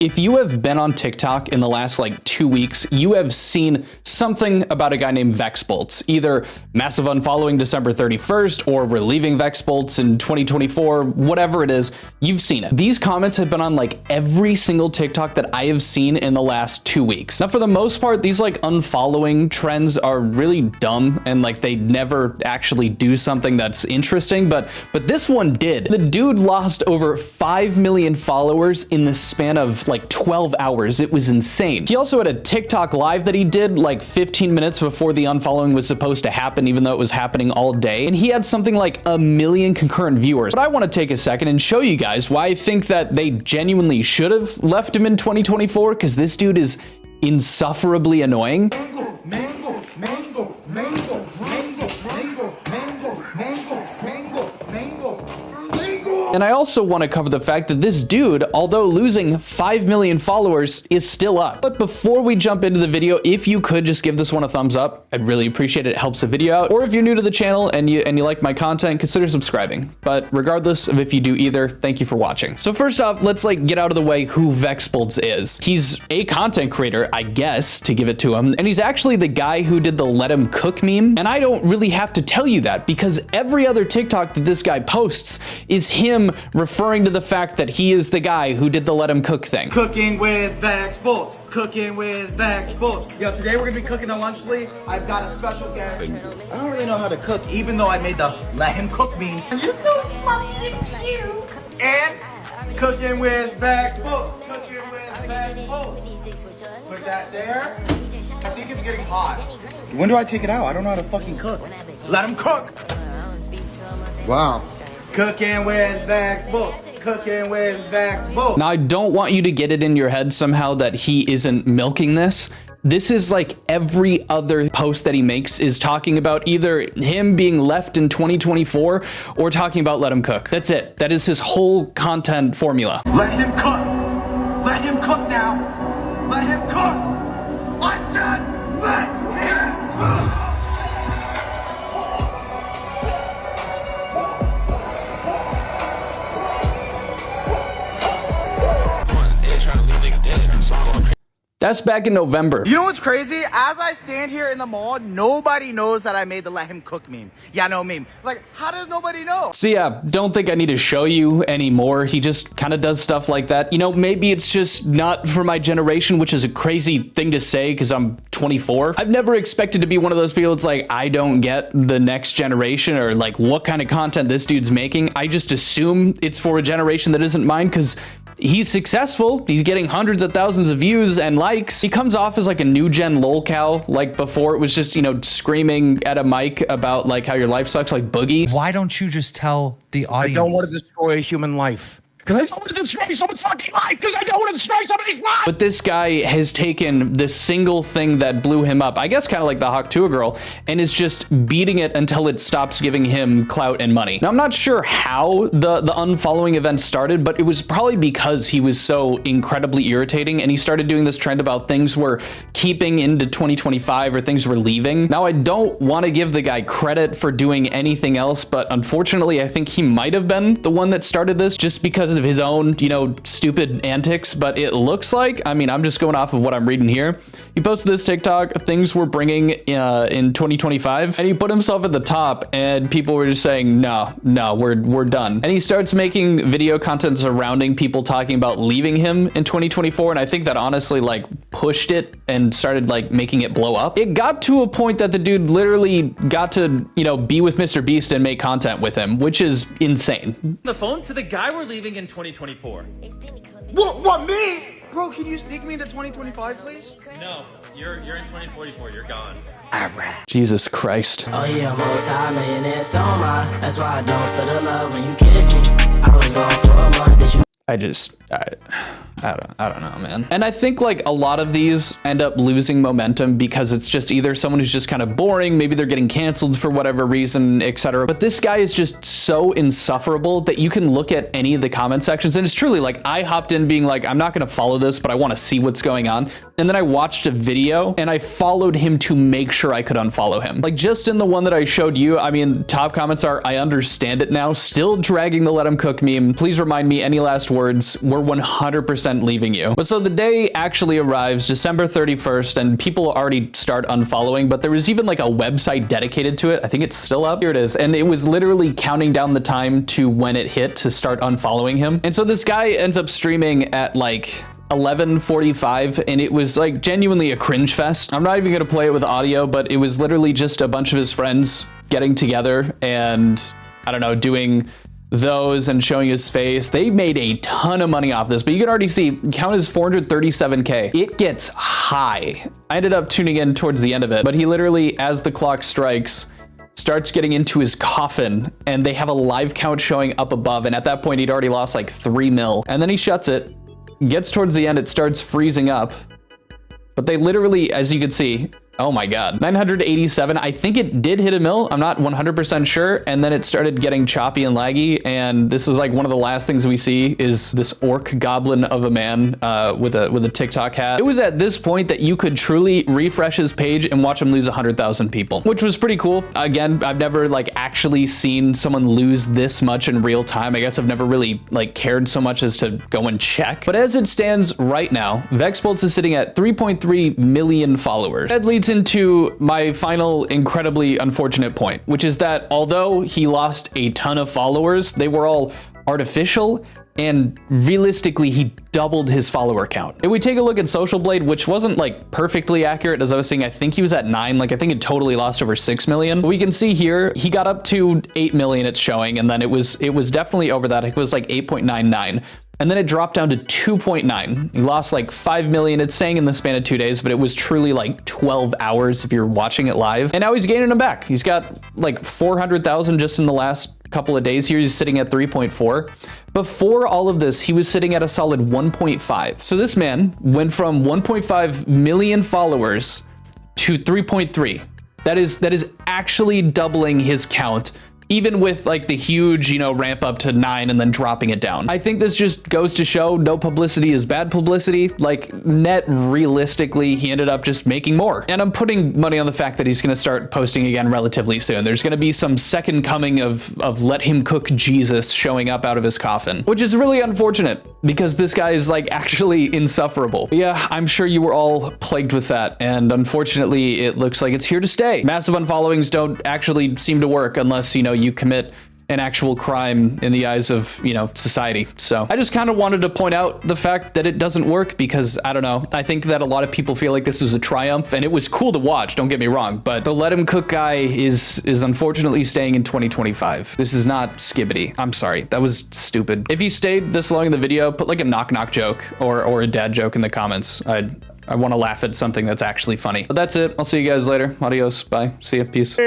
If you have been on TikTok in the last like 2 weeks, you have seen something about a guy named Vex Boltz, either massive unfollowing December 31st or we're leaving Vex Boltz in 2024, whatever it is, you've seen it. These comments have been on like every single TikTok that I have seen in the last 2 weeks. Now, for the most part, these like unfollowing trends are really dumb and like they never actually do something that's interesting, but this one did. The dude lost over 5 million followers in the span of like 12 hours. It was insane. He also had a TikTok live that he did like 15 minutes before the unfollowing was supposed to happen, even though it was happening all day. And he had something like 1 million concurrent viewers. But I want to take a second and show you guys why I think that they genuinely should have left him in 2024, because this dude is insufferably annoying. Mango, mango, mango, mango, mango, mango, mango, mango, mango, mango. And I also want to cover the fact that this dude, although losing 5 million followers, is still up. But before we jump into the video, if you could just give this one a thumbs up, I'd really appreciate it. It helps the video out. Or if you're new to the channel and you like my content, consider subscribing. But regardless of if you do either, thank you for watching. So first off, let's like get out of the way who Vex Boltz is. He's a content creator, I guess, to give it to him. And he's actually the guy who did the "let him cook" meme. And I don't really have to tell you that, because every other TikTok that this guy posts is him referring to the fact that he is the guy who did the "let him cook" thing. Cooking with Vex Boltz. Cooking with Vex Boltz. Yo, today we're gonna be cooking a lunchly. I've got a special guest. I don't really know how to cook, even though I made the "let him cook" meme. You're so fucking cute. And cooking with Vex Boltz. Cooking with Vex Boltz. Put that there. I think it's getting hot. When do I take it out? I don't know how to fucking cook. Let him cook. Wow. Cooking with Vex Boltz. Cooking with Vex Boltz. Now, I don't want you to get it in your head somehow that he isn't milking this. This is like every other post that he makes is talking about either him being left in 2024 or talking about "let him cook." That's it. That is his whole content formula. Let him cook. Let him cook now. Let him cook. I said let him cook. That's back in November. You know what's crazy? As I stand here in the mall, nobody knows that I made the "let him cook" meme. Yeah, no meme. Like, how does nobody know? So yeah, don't think I need to show you anymore. He just kind of does stuff like that. You know, maybe it's just not for my generation, which is a crazy thing to say because I'm 24. I've never expected to be one of those people. It's like, I don't get the next generation or like what kind of content this dude's making. I just assume it's for a generation that isn't mine because he's successful. He's getting hundreds of thousands of views and likes. He comes off as like a new gen lolcow. Like before it was just, you know, screaming at a mic about like how your life sucks, like Boogie. Why don't you just tell the audience? I don't want to destroy human life. Because I don't want to destroy someone's fucking life. Because I don't want to destroy somebody's life. But this guy has taken the single thing that blew him up, I guess kind of like the Hawk Tuah girl, and is just beating it until it stops giving him clout and money. Now, I'm not sure how the unfollowing event started, but it was probably because he was so incredibly irritating and he started doing this trend about things were keeping into 2025 or things were leaving. Now, I don't want to give the guy credit for doing anything else, but unfortunately, I think he might have been the one that started this just because of his own, you know, stupid antics. But it looks like, I mean, I'm just going off of what I'm reading here. He posted this TikTok, things were bringing in 2025, and he put himself at the top and people were just saying, no, we're done. And he starts making video content surrounding people talking about leaving him in 2024. And I think that honestly like pushed it and started like making it blow up. It got to a point that the dude literally got to, you know, be with Mr. Beast and make content with him, which is insane. The phone to the guy we're leaving in 2024. What, me? Bro, can you sneak me into 2025, please? No, you're in 2044. You're gone. Jesus Christ. Oh yeah, I'm multi-millionaire, so that's why I don't feel the love when you kiss me. I was gone for a month. Did you? I don't know, man. And I think like a lot of these end up losing momentum because it's just either someone who's just kind of boring, maybe they're getting canceled for whatever reason, etc. But this guy is just so insufferable that you can look at any of the comment sections and it's truly like, I hopped in being like, I'm not gonna follow this, but I wanna see what's going on. And then I watched a video and I followed him to make sure I could unfollow him. Like just in the one that I showed you, I mean, top comments are, I understand it now, still dragging the "let him cook" meme. Please remind me any last words. We're 100% 100% leaving you. But so the day actually arrives, December 31st, and people already start unfollowing, but there was even like a website dedicated to it. I think it's still up. Here it is. And it was literally counting down the time to when it hit to start unfollowing him. And so this guy ends up streaming at like 11:45, and it was like genuinely a cringe fest. I'm not even gonna play it with audio, but it was literally just a bunch of his friends getting together and, I don't know, doing those and showing his face. They made a ton of money off this, but you can already see count is 437K. It gets high. I ended up tuning in towards the end of it, but he literally, as the clock strikes, starts getting into his coffin, and they have a live count showing up above, and at that point he'd already lost like 3 mil, and then he shuts it, gets towards the end, it starts freezing up, but they literally, as you can see, oh my god, 987. I think it did hit a mil. I'm not 100% sure. And then it started getting choppy and laggy. And this is like one of the last things we see is this orc goblin of a man with a TikTok hat. It was at this point that you could truly refresh his page and watch him lose 100,000 people, which was pretty cool. Again, I've never like actually seen someone lose this much in real time. I guess I've never really like cared so much as to go and check. But as it stands right now, Vex Boltz is sitting at 3.3 million followers. That leads into my final incredibly unfortunate point, which is that although he lost a ton of followers, they were all artificial, and realistically he doubled his follower count. If we take a look at Social Blade, which wasn't like perfectly accurate, as I was saying, I think he was at 9, like I think it totally lost over 6 million. But we can see here he got up to 8 million, it's showing, and then it was definitely over that. It was like 8.99. And then it dropped down to 2.9. He lost like 5 million. It's saying in the span of 2 days, but it was truly like 12 hours if you're watching it live. And now he's gaining them back. He's got like 400,000 just in the last couple of days here. He's sitting at 3.4. Before all of this, he was sitting at a solid 1.5. So this man went from 1.5 million followers to 3.3. That is actually doubling his count, even with like the huge, you know, ramp up to 9 and then dropping it down. I think this just goes to show no publicity is bad publicity. Like net realistically, he ended up just making more. And I'm putting money on the fact that he's gonna start posting again relatively soon. There's gonna be some second coming of let him cook Jesus showing up out of his coffin, which is really unfortunate because this guy is like actually insufferable. But yeah, I'm sure you were all plagued with that. And unfortunately, it looks like it's here to stay. Massive unfollowings don't actually seem to work unless, you know, you commit an actual crime in the eyes of, you know, society. So I just kind of wanted to point out the fact that it doesn't work because I don't know. I think that a lot of people feel like this was a triumph, and it was cool to watch, don't get me wrong, but the let him cook guy is unfortunately staying in 2025. This is not Skibbity. I'm sorry. That was stupid. If you stayed this long in the video, put like a knock knock joke or a dad joke in the comments. I want to laugh at something that's actually funny. But that's it. I'll see you guys later. Adios. Bye. See ya. Peace.